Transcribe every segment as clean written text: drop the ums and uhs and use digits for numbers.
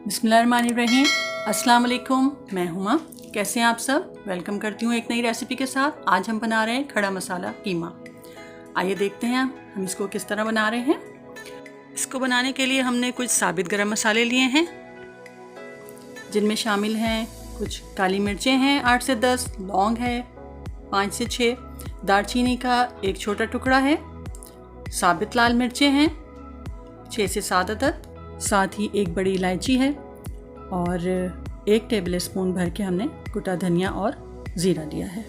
बिस्मिल्लाहिर्रहमानिर्रहीम। अस्सलाम वालेकुम, मैं हुमा। कैसे हैं आप सब? वेलकम करती हूँ एक नई रेसिपी के साथ। आज हम बना रहे हैं खड़ा मसाला कीमा। आइए देखते हैं हम इसको किस तरह बना रहे हैं। इसको बनाने के लिए हमने कुछ साबित गरम मसाले लिए हैं, जिनमें शामिल हैं कुछ काली मिर्चें हैं 8 से 10, लौंग है 5 से 6, दालचीनी का एक छोटा टुकड़ा है, साबित लाल मिर्चें हैं 6 से 7 अदद, साथ ही एक बड़ी इलायची है और 1 टेबल स्पून भर के हमने कुटा धनिया और ज़ीरा लिया है।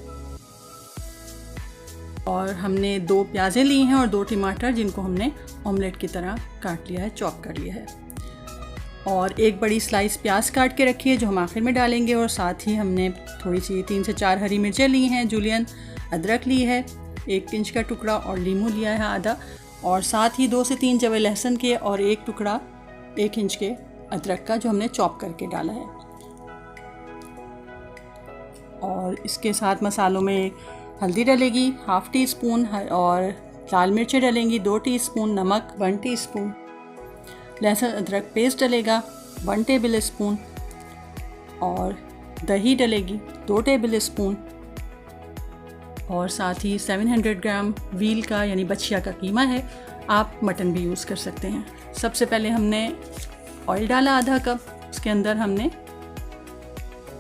और हमने 2 प्याज़ें ली हैं और 2 टमाटर, जिनको हमने ऑमलेट की तरह काट लिया है, चॉप कर लिया है। और एक बड़ी स्लाइस प्याज काट के रखी है जो हम आखिर में डालेंगे। और साथ ही हमने थोड़ी सी 3 से 4 हरी मिर्चें ली हैं, जूलियन अदरक ली है 1 इंच का टुकड़ा और लीमू लिया है आधा, और साथ ही 2 से 3 जवे लहसुन के और 1 टुकड़ा 1 इंच के अदरक का जो हमने चॉप करके डाला है। और इसके साथ मसालों में हल्दी डलेगी 1/2 टीस्पून और लाल मिर्चें डलेंगी 2 टीस्पून, नमक 1 टीस्पून, लहसुन अदरक पेस्ट डलेगा 1 टेबल स्पून और दही डलेगी 2 टेबल स्पून, और साथ ही 700 ग्राम व्हील का यानी बछिया का कीमा है। आप मटन भी यूज़ कर सकते हैं। सबसे पहले हमने ऑयल डाला आधा कप, उसके अंदर हमने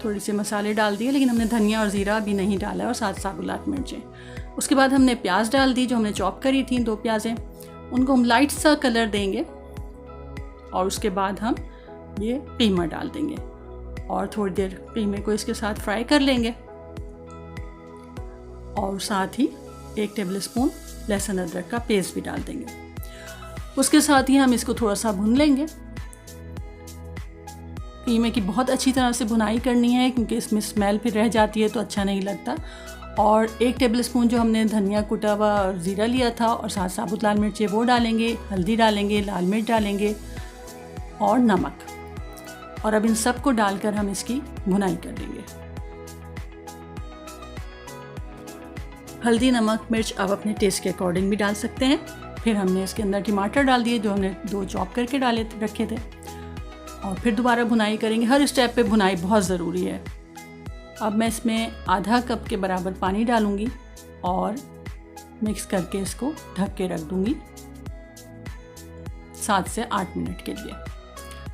थोड़ी से मसाले डाल दिए, लेकिन हमने धनिया और ज़ीरा भी नहीं डाला, और साथ साबुत लाल मिर्चें। उसके बाद हमने प्याज डाल दी जो हमने चॉप करी थी 2 प्याज़ें, उनको हम लाइट सा कलर देंगे और उसके बाद हम ये कीमा डाल देंगे और थोड़ी देर कीमे को इसके साथ फ्राई कर लेंगे। और साथ ही 1 टेबल स्पून लहसुन अदरक का पेस्ट भी डाल देंगे। उसके साथ ही हम इसको थोड़ा सा भून लेंगे। कीमे की बहुत अच्छी तरह से भुनाई करनी है, क्योंकि इसमें स्मेल फिर रह जाती है तो अच्छा नहीं लगता। और 1 टेबल स्पून जो हमने धनिया कुटा हुआ और ज़ीरा लिया था और साथ साबुत लाल मिर्चें वो डालेंगे, हल्दी डालेंगे, लाल मिर्च डालेंगे और नमक। और अब इन सब को डालकर हम इसकी भुनाई कर लेंगे। हल्दी, नमक, मिर्च अब अपने टेस्ट के अकॉर्डिंग भी डाल सकते हैं। फिर हमने इसके अंदर टमाटर डाल दिए जो हमने 2 चॉप करके डाले रखे थे, और फिर दोबारा भुनाई करेंगे। हर स्टेप पे भुनाई बहुत ज़रूरी है। अब मैं इसमें आधा कप के बराबर पानी डालूँगी और मिक्स करके इसको ढक के रख दूँगी 7 से 8 मिनट के लिए।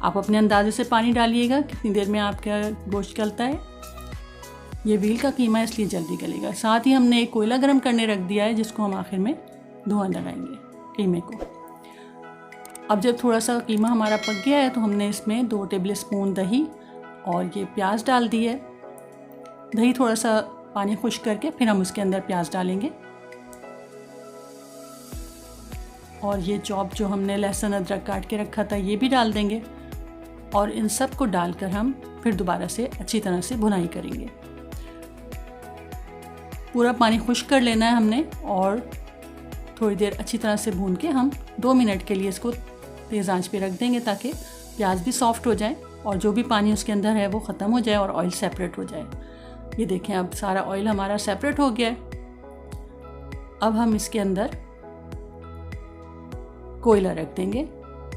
आप अपने अंदाजे से पानी डालिएगा कितनी देर में आपका गोश्त गलता है। ये व्हील का कीमा इसलिए जल्दी गलेगा। साथ ही हमने एक कोयला गर्म करने रख दिया है, जिसको हम आखिर में धुआं लगाएंगे कीमे को। अब जब थोड़ा सा कीमा हमारा पक गया है तो हमने इसमें 2 टेबल स्पून दही और ये प्याज डाल दी है। दही थोड़ा सा पानी खुश्क करके फिर हम उसके अंदर प्याज डालेंगे, और ये चॉप जो हमने लहसुन अदरक काट के रखा था ये भी डाल देंगे। और इन सब को डालकर हम फिर दोबारा से अच्छी तरह से भुनाई करेंगे। पूरा पानी खुश्क कर लेना है हमने, और थोड़ी देर अच्छी तरह से भून के हम 2 मिनट के लिए इसको तेज़ आंच पे रख देंगे, ताकि प्याज भी सॉफ्ट हो जाए और जो भी पानी उसके अंदर है वो ख़त्म हो जाए और ऑयल सेपरेट हो जाए। ये देखें, अब सारा ऑयल हमारा सेपरेट हो गया है। अब हम इसके अंदर कोयला रख देंगे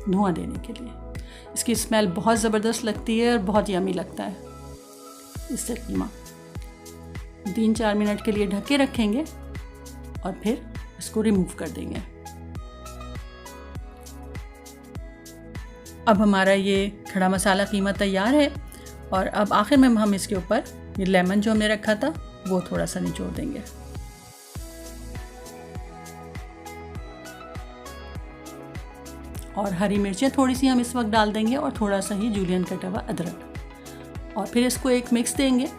धुआं देने के लिए। इसकी स्मेल बहुत ज़बरदस्त लगती है और बहुत यमी लगता है। इससे कीमा 3-4 मिनट के लिए ढक के रखेंगे और फिर इसको रिमूव कर देंगे। अब हमारा ये खड़ा मसाला कीमा तैयार है, और अब आखिर में हम इसके ऊपर ये लेमन जो हमने रखा था वो थोड़ा सा निचोड़ देंगे। और हरी मिर्चें थोड़ी सी हम इस वक्त डाल देंगे, और थोड़ा सा ही जूलियन कटा हुआ अदरक, और फिर इसको एक मिक्स देंगे।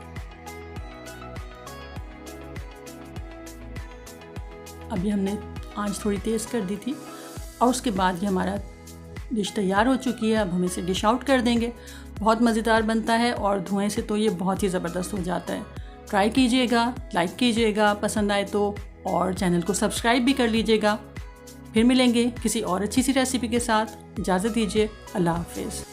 अभी हमने आंच थोड़ी तेज़ कर दी थी, और उसके बाद ये हमारा डिश तैयार हो चुकी है। अब हम इसे डिश आउट कर देंगे। बहुत मज़ेदार बनता है, और धुएं से तो ये बहुत ही ज़बरदस्त हो जाता है। ट्राई कीजिएगा, लाइक कीजिएगा पसंद आए तो, और चैनल को सब्सक्राइब भी कर लीजिएगा। फिर मिलेंगे किसी और अच्छी सी रेसिपी के साथ। इजाज़त दीजिए। अल्लाह हाफ़िज़।